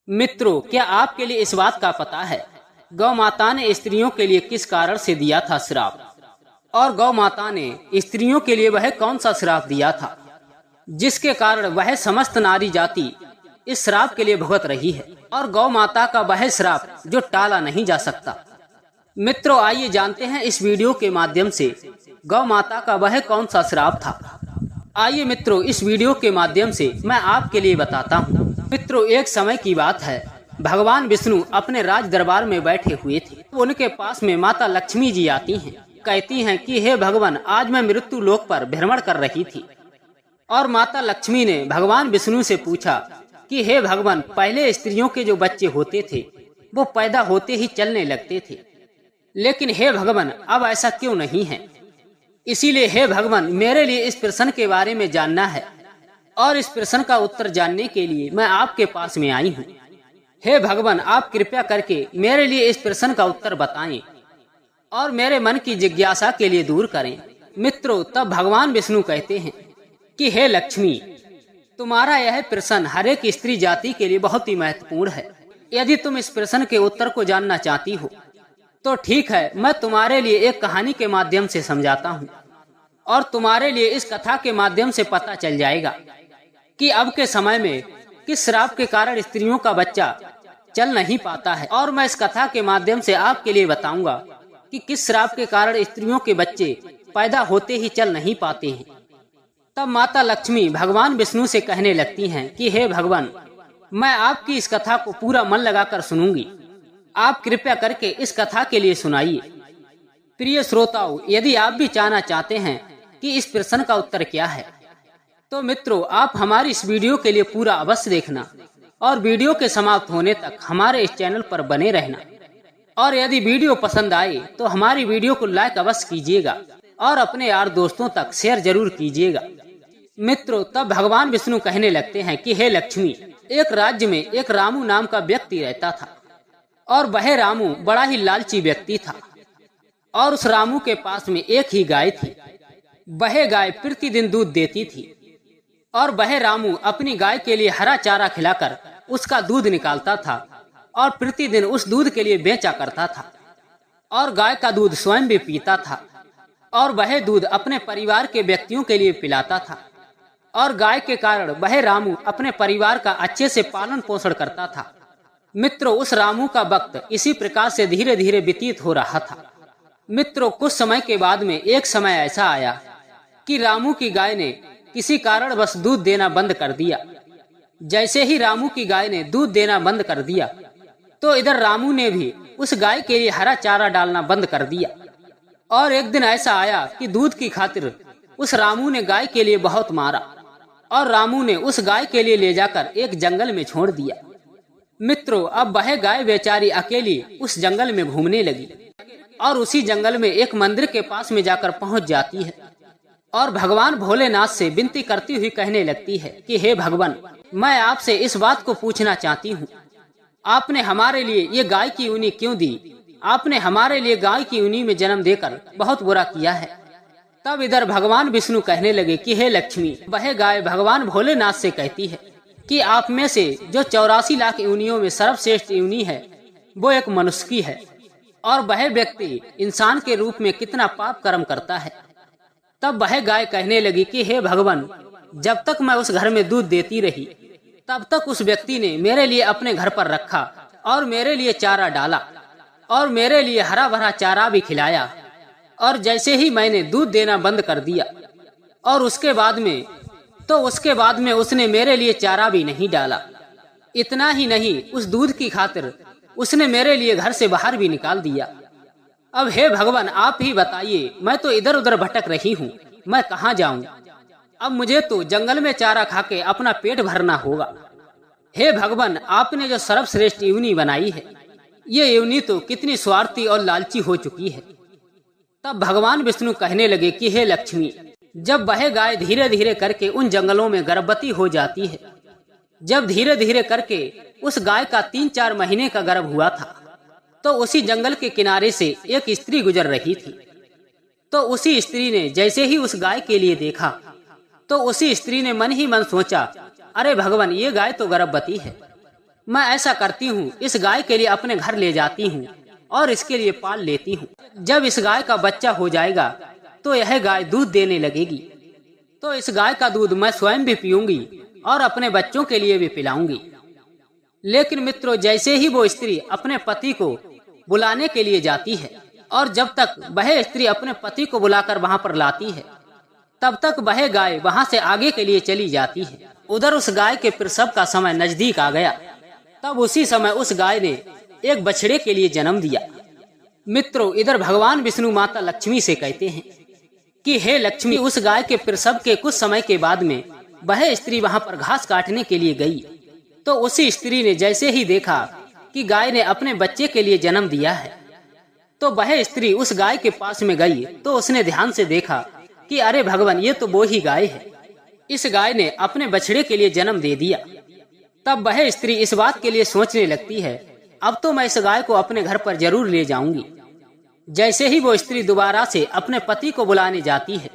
मित्रों, क्या आपके लिए इस बात का पता है गौ माता ने स्त्रियों के लिए किस कारण से दिया था श्राप, और गौ माता ने स्त्रियों के लिए वह कौन सा श्राप दिया था जिसके कारण वह समस्त नारी जाति इस श्राप के लिए भुगत रही है, और गौ माता का वह श्राप जो टाला नहीं जा सकता। मित्रों, आइए जानते हैं इस वीडियो के माध्यम से गौ माता का वह कौन सा श्राप था। आइए मित्रों, इस वीडियो के माध्यम से मैं आपके लिए बताता हूँ। मित्रों, एक समय की बात है, भगवान विष्णु अपने राज दरबार में बैठे हुए थे। उनके पास में माता लक्ष्मी जी आती हैं, कहती हैं कि हे भगवान, आज मैं मृत्यु लोक पर भ्रमण कर रही थी। और माता लक्ष्मी ने भगवान विष्णु से पूछा कि हे भगवान, पहले स्त्रियों के जो बच्चे होते थे वो पैदा होते ही चलने लगते थे, लेकिन हे भगवान अब ऐसा क्यों नहीं है। इसीलिए हे भगवान, मेरे लिए इस प्रश्न के बारे में जानना है, और इस प्रश्न का उत्तर जानने के लिए मैं आपके पास में आई हूँ। हे भगवान, आप कृपया करके मेरे लिए इस प्रश्न का उत्तर बताएं और मेरे मन की जिज्ञासा के लिए दूर करें। मित्रों, तब भगवान विष्णु कहते हैं कि हे लक्ष्मी, तुम्हारा यह प्रश्न हर एक स्त्री जाति के लिए बहुत ही महत्वपूर्ण है। यदि तुम इस प्रश्न के उत्तर को जानना चाहती हो तो ठीक है, मैं तुम्हारे लिए एक कहानी के माध्यम से समझाता हूँ, और तुम्हारे लिए इस कथा के माध्यम से पता चल जाएगा कि अब के समय में किस श्राप के कारण स्त्रियों का बच्चा चल नहीं पाता है। और मैं इस कथा के माध्यम से आपके लिए बताऊंगा कि किस श्राप के कारण स्त्रियों के बच्चे पैदा होते ही चल नहीं पाते हैं। तब माता लक्ष्मी भगवान विष्णु से कहने लगती हैं कि हे भगवान, मैं आपकी इस कथा को पूरा मन लगाकर सुनूंगी, आप कृपया करके इस कथा के लिए सुनाइए। प्रिय श्रोताओं, यदि आप भी जानना चाहते हैं कि इस प्रश्न का उत्तर क्या है, तो मित्रों आप हमारी इस वीडियो के लिए पूरा अवश्य देखना, और वीडियो के समाप्त होने तक हमारे इस चैनल पर बने रहना। और यदि वीडियो पसंद आए तो हमारी वीडियो को लाइक अवश्य कीजिएगा, और अपने यार दोस्तों तक शेयर जरूर कीजिएगा। मित्रों, तब भगवान विष्णु कहने लगते हैं कि हे लक्ष्मी, एक राज्य में एक रामू नाम का व्यक्ति रहता था, और वह रामू बड़ा ही लालची व्यक्ति था। और उस रामू के पास में एक ही गाय थी। वह गाय प्रतिदिन दूध देती थी, और वह रामू अपनी गाय के लिए हरा चारा खिलाकर उसका दूध निकालता था, और प्रतिदिन उस दूध के लिए बेचा करता था, और गाय का दूध स्वयं भी पीता था, और वह दूध अपने परिवार के व्यक्तियों के लिए पिलाता था। और गाय के कारण वह रामू अपने परिवार का अच्छे से पालन पोषण करता था। मित्रों, उस रामू का वक्त इसी प्रकार से धीरे धीरे व्यतीत हो रहा था। मित्रों, कुछ समय के बाद में एक समय ऐसा आया कि रामू की गाय ने किसी कारण बस दूध देना बंद कर दिया। जैसे ही रामू की गाय ने दूध देना बंद कर दिया तो इधर रामू ने भी उस गाय के लिए हरा चारा डालना बंद कर दिया। और एक दिन ऐसा आया कि दूध की खातिर उस रामू ने गाय के लिए बहुत मारा, और रामू ने उस गाय के लिए ले जाकर एक जंगल में छोड़ दिया। मित्रों, अब वह गाय बेचारी अकेली उस जंगल में घूमने लगी, और उसी जंगल में एक मंदिर के पास में जाकर पहुंच जाती है, और भगवान भोलेनाथ से विनती करती हुई कहने लगती है कि हे भगवान, मैं आपसे इस बात को पूछना चाहती हूँ, आपने हमारे लिए ये गाय की ऊनी क्यों दी? आपने हमारे लिए गाय की ऊनी में जन्म देकर बहुत बुरा किया है। तब इधर भगवान विष्णु कहने लगे कि हे लक्ष्मी, वह गाय भगवान भोलेनाथ से कहती है कि आप में से जो 84 लाख योनियों में सर्वश्रेष्ठ योनि है वो एक मनुष्य की है, और वह व्यक्ति इंसान के रूप में कितना पाप कर्म करता है। तब वह गाय कहने लगी कि हे भगवान, जब तक मैं उस घर में दूध देती रही तब तक उस व्यक्ति ने मेरे लिए अपने घर पर रखा, और मेरे लिए चारा डाला, और मेरे लिए हरा भरा चारा भी खिलाया। और जैसे ही मैंने दूध देना बंद कर दिया और उसके बाद में उसने मेरे लिए चारा भी नहीं डाला। इतना ही नहीं, उस दूध की खातिर उसने मेरे लिए घर से बाहर भी निकाल दिया। अब हे भगवान, आप ही बताइए, मैं तो इधर उधर भटक रही हूँ, मैं कहाँ जाऊँ? अब मुझे तो जंगल में चारा खा के अपना पेट भरना होगा। हे भगवान, आपने जो सर्वश्रेष्ठ योनि बनाई है, ये योनि तो कितनी स्वार्थी और लालची हो चुकी है। तब भगवान विष्णु कहने लगे कि हे लक्ष्मी, जब वह गाय धीरे धीरे करके उन जंगलों में गर्भवती हो जाती है, जब धीरे धीरे करके उस गाय का 3-4 महीने का गर्भ हुआ था, तो उसी जंगल के किनारे से एक स्त्री गुजर रही थी। तो उसी स्त्री ने जैसे ही उस गाय के लिए देखा तो उसी स्त्री ने मन ही मन सोचा, अरे भगवान, ये गाय तो गर्भवती है, मैं ऐसा करती हूँ, इस गाय के लिए अपने घर ले जाती हूँ और इसके लिए पाल लेती हूँ। जब इस गाय का बच्चा हो जाएगा तो यह गाय दूध देने लगेगी, तो इस गाय का दूध मैं स्वयं भी पीऊंगी और अपने बच्चों के लिए भी पिलाऊंगी। लेकिन मित्रों, जैसे ही वो स्त्री अपने पति को बुलाने के लिए जाती है और जब तक वह स्त्री अपने पति को बुलाकर वहां पर लाती है, तब तक वह गाय वहां से आगे के लिए चली जाती है। उधर उस गाय के प्रसव का समय नजदीक आ गया। तब उसी समय उस गाय ने एक बछड़े के लिए जन्म दिया। मित्रों, इधर भगवान विष्णु माता लक्ष्मी से कहते हैं कि हे लक्ष्मी, उस गाय के प्रसव के कुछ समय के बाद में वह स्त्री वहां पर घास काटने के लिए गई, तो उसी स्त्री ने जैसे ही देखा कि गाय ने अपने बच्चे के लिए जन्म दिया है, तो वह स्त्री उस गाय के पास में गई तो उसने ध्यान से देखा कि अरे भगवान, ये तो वो ही गाय है। इस गाय ने अपने बछड़े के लिए जन्म दे दिया। तब वह स्त्री इस बात के लिए सोचने लगती है, अब तो मैं इस गाय को अपने घर पर जरूर ले जाऊंगी। जैसे ही वो स्त्री दोबारा से अपने पति को बुलाने जाती है,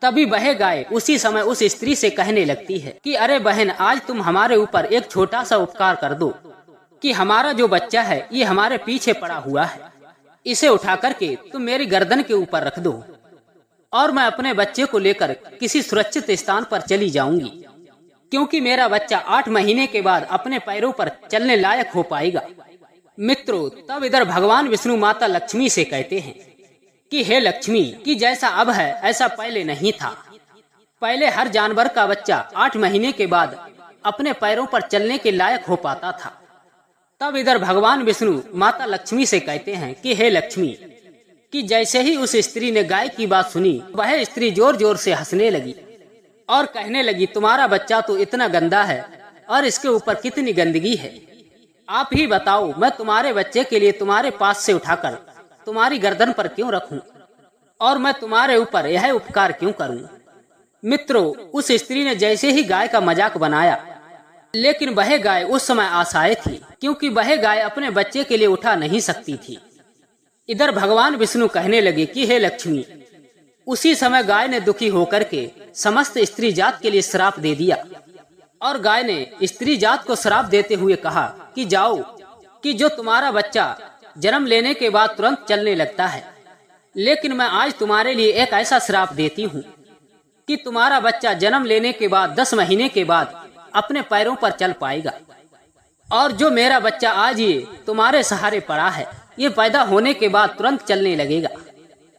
तभी वह गाय उसी समय उस स्त्री से कहने लगती है कि अरे बहन, आज तुम हमारे ऊपर एक छोटा सा उपकार कर दो कि हमारा जो बच्चा है ये हमारे पीछे पड़ा हुआ है, इसे उठा करके तुम मेरी गर्दन के ऊपर रख दो और मैं अपने बच्चे को लेकर किसी सुरक्षित स्थान पर चली जाऊंगी, क्योंकि मेरा बच्चा 8 महीने के बाद अपने पैरों पर चलने लायक हो पाएगा। मित्रों, तब इधर भगवान विष्णु माता लक्ष्मी से कहते हैं कि हे लक्ष्मी, कि जैसा अब है ऐसा पहले नहीं था। पहले हर जानवर का बच्चा 8 महीने के बाद अपने पैरों पर चलने के लायक हो पाता था। तब इधर भगवान विष्णु माता लक्ष्मी से कहते हैं कि हे लक्ष्मी, कि जैसे ही उस स्त्री ने गाय की बात सुनी, वह स्त्री जोर जोर से हंसने लगी और कहने लगी, तुम्हारा बच्चा तो इतना गंदा है और इसके ऊपर कितनी गंदगी है। आप ही बताओ, मैं तुम्हारे बच्चे के लिए तुम्हारे पास से उठाकर तुम्हारी गर्दन पर क्यों रखूं और मैं तुम्हारे ऊपर यह उपकार क्यों करूं। मित्रों, उस स्त्री ने जैसे ही गाय का मजाक बनाया, लेकिन वह गाय उस समय असहाय थी, क्योंकि वह गाय अपने बच्चे के लिए उठा नहीं सकती थी। इधर भगवान विष्णु कहने लगे कि हे लक्ष्मी, उसी समय गाय ने दुखी होकर के समस्त स्त्री जात के लिए श्राप दे दिया और गाय ने स्त्री जात को श्राप देते हुए कहा कि जाओ, कि जो तुम्हारा बच्चा जन्म लेने के बाद तुरंत चलने लगता है, लेकिन मैं आज तुम्हारे लिए एक ऐसा श्राप देती हूँ कि तुम्हारा बच्चा जन्म लेने के बाद 10 महीने के बाद अपने पैरों पर चल पाएगा और जो मेरा बच्चा आज ये तुम्हारे सहारे पड़ा है, ये पैदा होने के बाद तुरंत चलने लगेगा।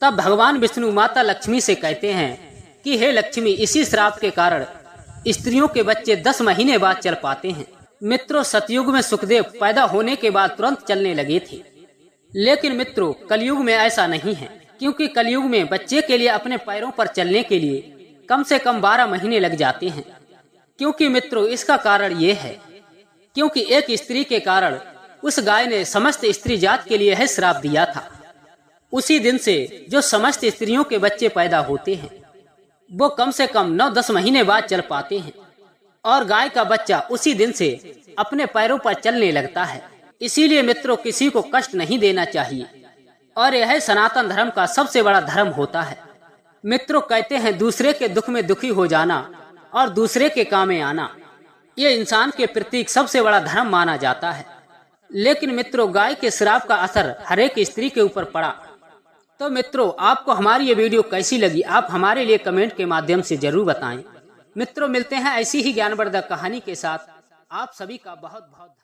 तब भगवान विष्णु माता लक्ष्मी से कहते हैं कि हे लक्ष्मी, इसी श्राप के कारण स्त्रियों के बच्चे 10 महीने बाद चल पाते हैं। मित्रों, सतयुग में सुखदेव पैदा होने के बाद तुरंत चलने लगे थे, लेकिन मित्रों कलयुग में ऐसा नहीं है, क्योंकि कलयुग में बच्चे के लिए अपने पैरों पर चलने के लिए कम से कम 12 महीने लग जाते हैं। क्योंकि मित्रों इसका कारण ये है, क्योंकि एक स्त्री के कारण उस गाय ने समस्त स्त्री जात के लिए यह श्राप दिया था। उसी दिन से जो समस्त स्त्रियों के बच्चे पैदा होते हैं वो कम से कम 9-10 महीने बाद चल पाते हैं और गाय का बच्चा उसी दिन से अपने पैरों पर चलने लगता है। इसीलिए मित्रों किसी को कष्ट नहीं देना चाहिए और यह सनातन धर्म का सबसे बड़ा धर्म होता है। मित्रों कहते हैं दूसरे के दुख में दुखी हो जाना और दूसरे के काम में आना, ये इंसान के प्रतीक सबसे बड़ा धर्म माना जाता है। लेकिन मित्रों गाय के श्राप का असर हर एक स्त्री के ऊपर पड़ा। तो मित्रों आपको हमारी ये वीडियो कैसी लगी, आप हमारे लिए कमेंट के माध्यम से जरूर बताएं। मित्रों मिलते हैं ऐसी ही ज्ञानवर्धक कहानी के साथ। आप सभी का बहुत बहुत